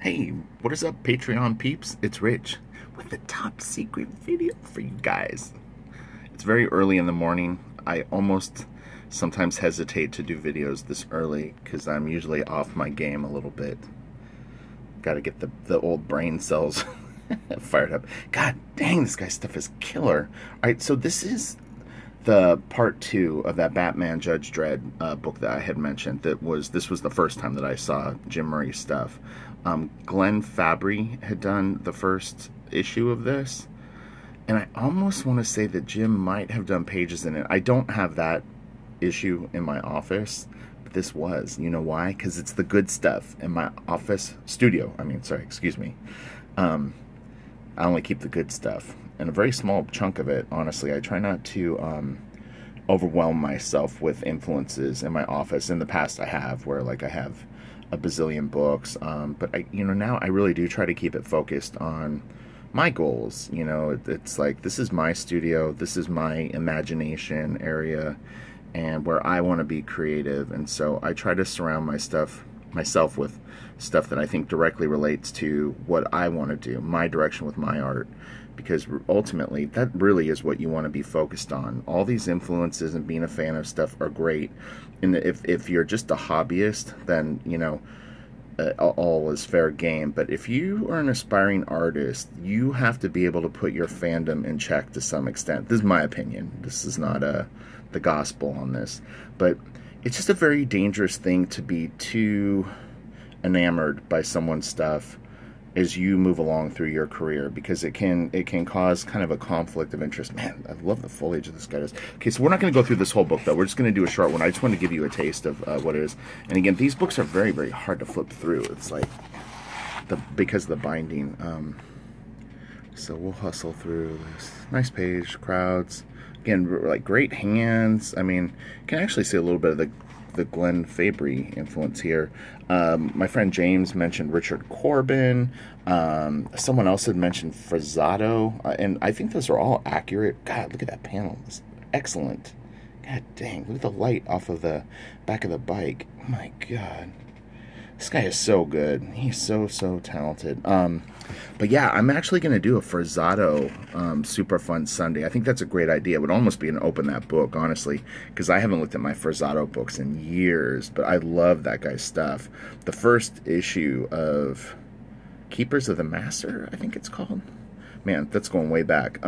Hey, what is up, Patreon peeps? It's Rich with the top secret video for you guys. It's very early in the morning. I almost sometimes hesitate to do videos this early because I'm usually off my game a little bit. Got to get the old brain cells fired up. God dang, this guy's stuff is killer. All right, so this is the part 2 of that Batman Judge Dredd book that I had mentioned. This was the first time that I saw Jim Murray's stuff. Glenn Fabry had done the first issue of this, and I almost want to say that Jim might have done pages in it. I don't have that issue in my office, but this was. You know why? Because it's the good stuff in my office studio. Excuse me. I only keep the good stuff, and a very small chunk of it, honestly. I try not to overwhelm myself with influences in my office. In the past I have, where like I have a bazillion books, but now I really do try to keep it focused on my goals. It's like, this is my studio, this is my imagination area, and where I want to be creative, and so I try to surround myself with stuff that I think directly relates to what I want to do, my direction with my art, because ultimately that really is what you want to be focused on. All these influences and being a fan of stuff are great, and if you're just a hobbyist, then all is fair game. But if you are an aspiring artist, you have to be able to put your fandom in check to some extent. This is my opinion. This is not the gospel on this, but it's just a very dangerous thing to be too enamored by someone's stuff as you move along through your career, because it can cause kind of a conflict of interest. Man, I love the foliage of this guy. Okay, so we're not going to go through this whole book, though. We're just going to do a short one. I just want to give you a taste of what it is. And again, these books are very, very hard to flip through. It's like, because of the binding. So we'll hustle through this. Nice page, crowds. Again, like great hands. I mean, you can actually see a little bit of the Glenn Fabry influence here. My friend James mentioned Richard Corbin. Someone else had mentioned Frazzato, and I think those are all accurate. God, look at that panel. It's excellent. God dang, look at the light off of the back of the bike. Oh my God. This guy is so good. He's so talented. But yeah, I'm actually going to do a Frazzato Super Fun Sunday. I think that's a great idea. It would almost be an open that book, honestly, because I haven't looked at my Frazzato books in years, but I love that guy's stuff. The first issue of Keepers of the Master, I think it's called. Man, that's going way back.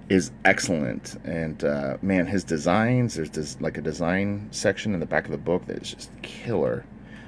Is excellent. And man, his designs, there's like a design section in the back of the book that is just killer.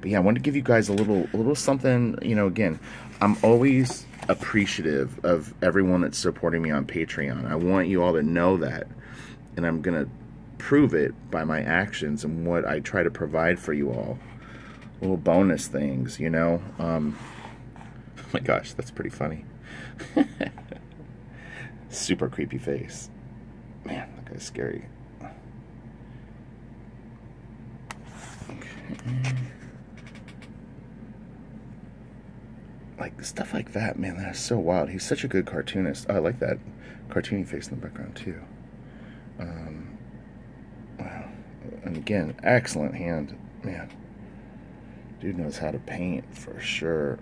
But yeah, I wanted to give you guys a little something. Again, I'm always appreciative of everyone that's supporting me on Patreon. I want you all to know that, and I'm gonna prove it by my actions and what I try to provide for you all. Little bonus things, Oh my gosh, that's pretty funny. Super creepy face. Man, that guy's scary. Okay. Like stuff like that, man, that is so wild. He's such a good cartoonist. Oh, I like that cartoony face in the background too. Wow. And again, excellent hand, man. Dude knows how to paint for sure.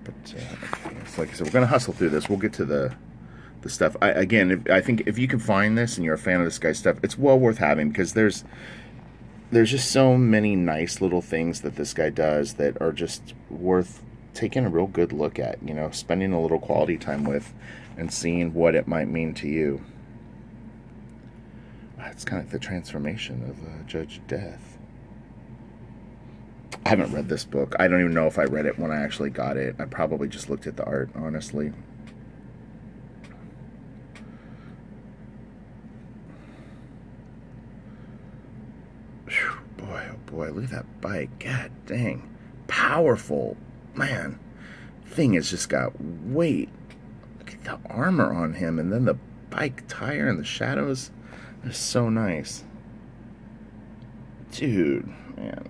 But okay, it's like I said, we're gonna hustle through this. We'll get to the stuff. I think if you can find this and you're a fan of this guy's stuff, it's well worth having, because there's just so many nice little things that this guy does that are just worth taking a real good look at, spending a little quality time with and seeing what it might mean to you. It's kind of like the transformation of Judge Death. I haven't read this book. I don't even know if I read it when I actually got it. I probably just looked at the art, honestly. Boy, look at that bike. God dang. Powerful. Man. Thing has just got weight. Look at the armor on him, and then the bike tire and the shadows. They're so nice. Dude, man.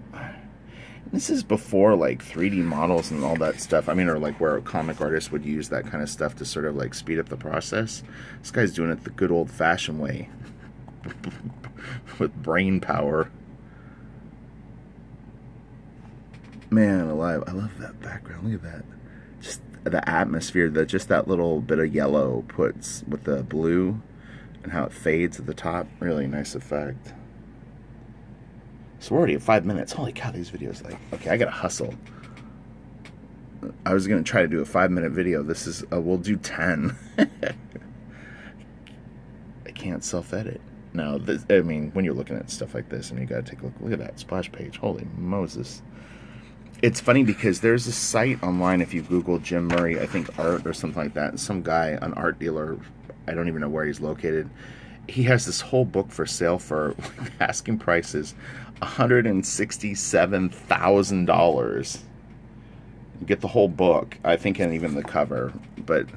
This is before like 3D models and all that stuff. Or like where comic artists would use that kind of stuff to sort of like speed up the process. This guy's doing it the good old-fashioned way. With brain power. Man alive, I love that background. Look at that. Just the atmosphere, just that little bit of yellow puts with the blue and how it fades at the top. Really nice effect. So we're already at 5 minutes. Holy cow, these videos, like, okay, I gotta hustle. I was gonna try to do a 5-minute video. This is, we'll do 10. I can't self-edit. No, this, I mean, when you're looking at stuff like this, I mean, you gotta take a look. Look at that splash page. Holy Moses. It's funny because there's a site online, if you Google Jim Murray, I think art or something like that, and some guy, an art dealer, I don't even know where he's located, he has this whole book for sale for asking prices $167,000. You get the whole book, I think, and even the cover. But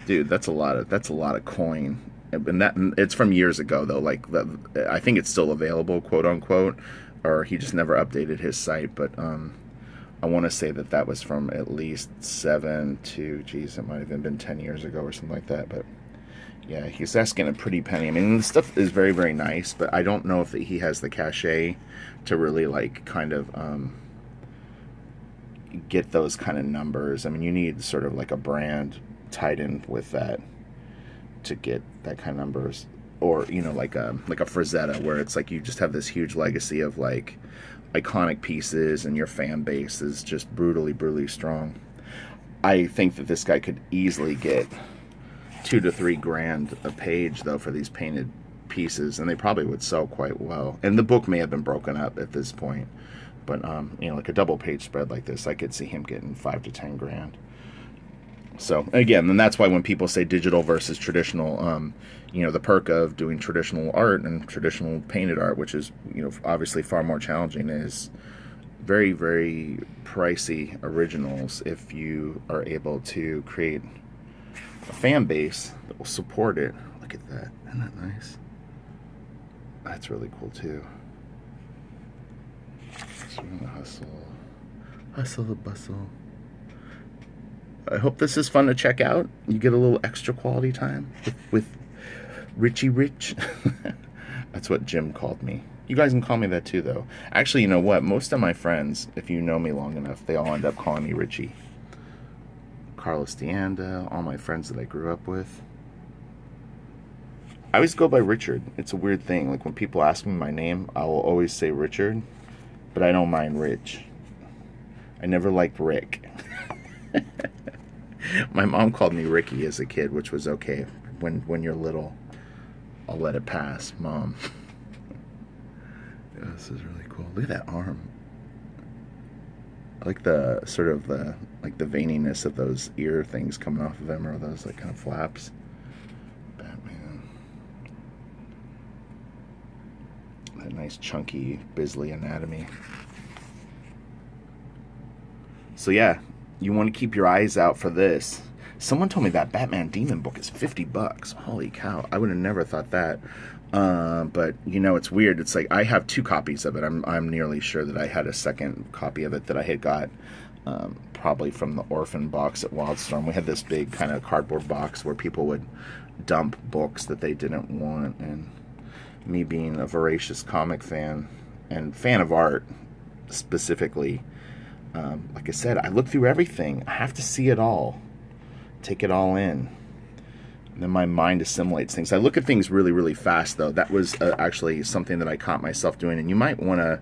dude, that's a lot of coin. And that, it's from years ago though. Like, I think it's still available, quote unquote, or he just never updated his site. But I want to say that that was from at least 7 to, geez, it might have been 10 years ago or something like that. But yeah, he's asking a pretty penny. I mean, the stuff is very, very nice, but I don't know if he has the cachet to really, like, kind of get those kind of numbers. I mean, you need sort of like a brand tied in with that to get that kind of numbers. Or, you know, like a Frazetta, where it's like you just have this huge legacy of, like, iconic pieces and your fan base is just brutally, brutally strong. I think that this guy could easily get $2 to $3 grand a page though for these painted pieces, and they probably would sell quite well. And the book may have been broken up at this point, but you know, like a double page spread like this, I could see him getting 5 to 10 grand. So again, and that's why when people say digital versus traditional, you know, the perk of doing traditional art and traditional painted art, which is, you know, obviously far more challenging, is very, very pricey originals if you are able to create a fan base that will support it. Look at that. Isn't that nice? That's really cool too. So we're gonna hustle the bustle. I hope this is fun to check out. You get a little extra quality time with Richie Rich. That's what Jim called me. You guys can call me that too, though. Actually, you know what? Most of my friends, if you know me long enough, they all end up calling me Richie. Carlos Deanda, all my friends that I grew up with. I always go by Richard. It's a weird thing. Like, when people ask me my name, I will always say Richard, but I don't mind Rich. I never liked Rick. My mom called me Ricky as a kid, which was okay. When you're little, I'll let it pass, Mom. Yeah, this is really cool. Look at that arm. I like the sort of the veininess of those ear things coming off of him, or those like kind of flaps. Batman. That nice chunky Bisley anatomy. So yeah, you want to keep your eyes out for this. Someone told me that Batman Demon book is $50. Holy cow, I would have never thought that. But you know, it's weird. It's like I have 2 copies of it. I'm nearly sure that I had a second copy of it that I had got probably from the orphan box at Wildstorm. We had this big kind of cardboard box where people would dump books that they didn't want, and me being a voracious comic fan and fan of art specifically, like I said, I look through everything. I have to see it all, take it all in. And then my mind assimilates things. I look at things really, really fast, though. That was actually something that I caught myself doing, and you might want to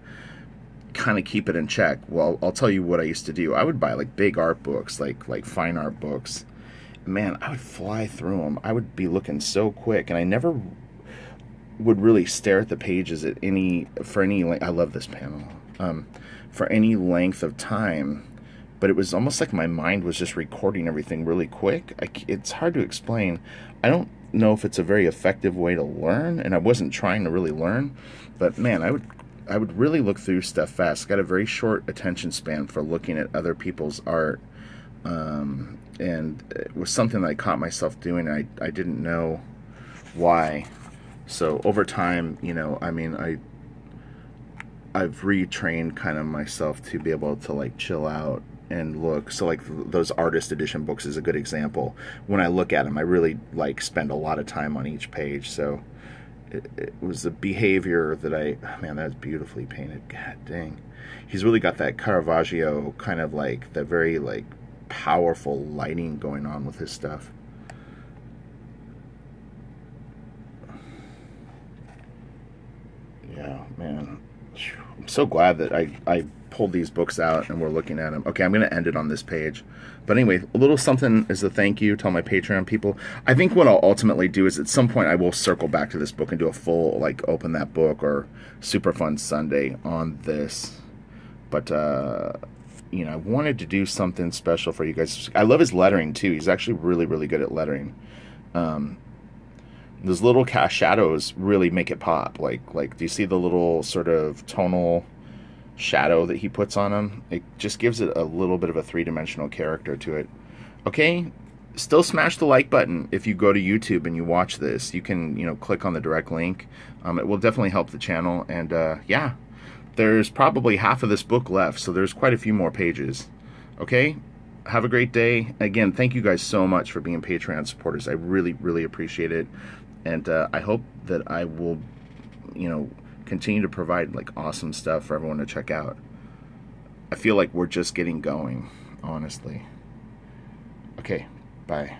kind of keep it in check. Well, I'll tell you what I used to do. I would buy like big art books, like fine art books. Man, I would fly through them. I would be looking so quick, and I never would really stare at the pages at for any length. I love this panel. For any length of time. But it was almost like my mind was just recording everything really quick. It's hard to explain. I don't know if it's a very effective way to learn, and I wasn't trying to really learn, but man, I would really look through stuff fast. Got a very short attention span for looking at other people's art, and it was something that I caught myself doing. I didn't know why. So over time, you know, I mean, I've retrained kind of myself to be able to like chill out and look. So like those artist edition books is a good example. When I look at them, I really like spend a lot of time on each page. So it was a behavior that man, that's beautifully painted. God dang. He's really got that Caravaggio kind of like, that very like powerful lighting going on with his stuff. Yeah, man. I'm so glad that I pulled these books out and we're looking at them. Okay, I'm going to end it on this page. But anyway, a little something as a thank you to all my Patreon people. I think what I'll ultimately do is at some point I will circle back to this book and do a full, like, open that book or super fun Sunday on this. But, you know, I wanted to do something special for you guys. I love his lettering, too. He's actually really, really good at lettering. Those little cast shadows really make it pop. Like, do you see the little sort of tonal shadow that he puts on them? It just gives it a little bit of a three-dimensional character to it. Okay, still smash the like button if you go to YouTube and you watch this. You can, you know, click on the direct link. It will definitely help the channel. And yeah, there's probably half of this book left, so there's quite a few more pages. Okay, have a great day. Again, thank you guys so much for being Patreon supporters. I really, really appreciate it. And I hope that I will, you know, continue to provide like awesome stuff for everyone to check out. I feel like we're just getting going, honestly. Okay, bye.